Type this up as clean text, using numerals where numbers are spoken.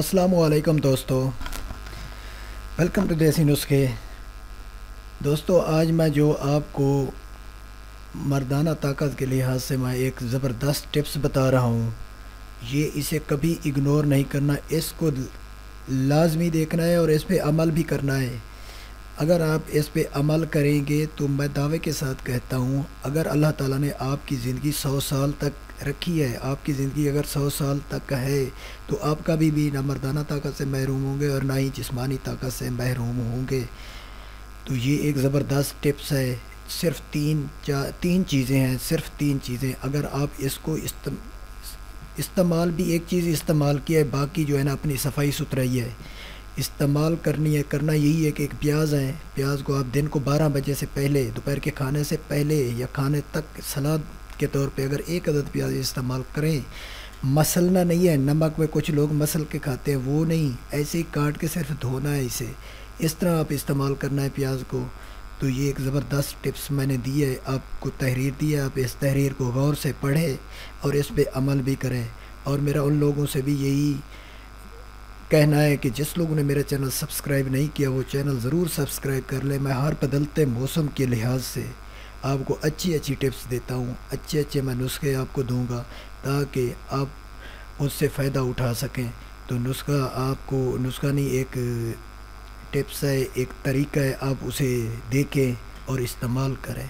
السلام علیکم دوستو، ویلکم ٹو دیسی نسخے۔ دوستو آج میں جو آپ کو مردانہ طاقت کے لحاظ سے میں ایک زبردست ٹپس بتا رہا ہوں، یہ اسے کبھی اگنور نہیں کرنا، اس کو لازمی دیکھنا ہے اور اس پہ عمل بھی کرنا ہے۔ اگر آپ اس پہ عمل کریں گے تو میں دعوے کے ساتھ کہتا ہوں، اگر اللہ تعالیٰ نے آپ کی زندگی 100 سال تک رکھی ہے، آپ کی زندگی اگر 100 سال تک ہے تو آپ کبھی بھی نہ مردانہ طاقت سے محروم ہوں گے اور نہ ہی جسمانی طاقت سے محروم ہوں گے۔ تو یہ ایک زبردست ٹپس ہے، صرف تین چیزیں ہیں، صرف تین چیزیں۔ اگر آپ اس کو استعمال بھی ایک چیز استعمال کیا ہے، باقی جو ہے نا اپنی صفائی ستھرائی ہے استعمال کرنی ہے، کرنا یہی ہے کہ ایک پیاز ہے، پیاز کو آپ دن کو 12 بجے سے پہلے، دوپہر کے کھانے سے پہلے یا کھانے تک سلاد کے طور پہ اگر ایک عدد پیاز استعمال کریں، مسلنا نہیں ہے، نمک میں کچھ لوگ مسل کے کھاتے ہیں، وہ نہیں، ایسے ہی کاٹ کے صرف دھونا ہے اسے، اس طرح آپ استعمال کرنا ہے پیاز کو۔ تو یہ ایک زبردست ٹپس میں نے دی ہے، آپ کو تحریر دی ہے، آپ اس تحریر کو غور سے پڑھیں اور اس پہ عمل بھی کریں۔ اور میرا ان لوگوں سے بھی یہی کہنا ہے کہ جس لوگوں نے میرا چینل سبسکرائب نہیں کیا وہ چینل ضرور سبسکرائب کر لیں۔ میں ہر بدلتے موسم کے لحاظ سے آپ کو اچھی ٹپس دیتا ہوں، اچھے میں نسخے آپ کو دوں گا تاکہ آپ اس سے فائدہ اٹھا سکیں۔ تو نسخہ آپ کو نسخہ نہیں، ایک ٹپس ہے، ایک طریقہ ہے، آپ اسے دیکھیں اور استعمال کریں۔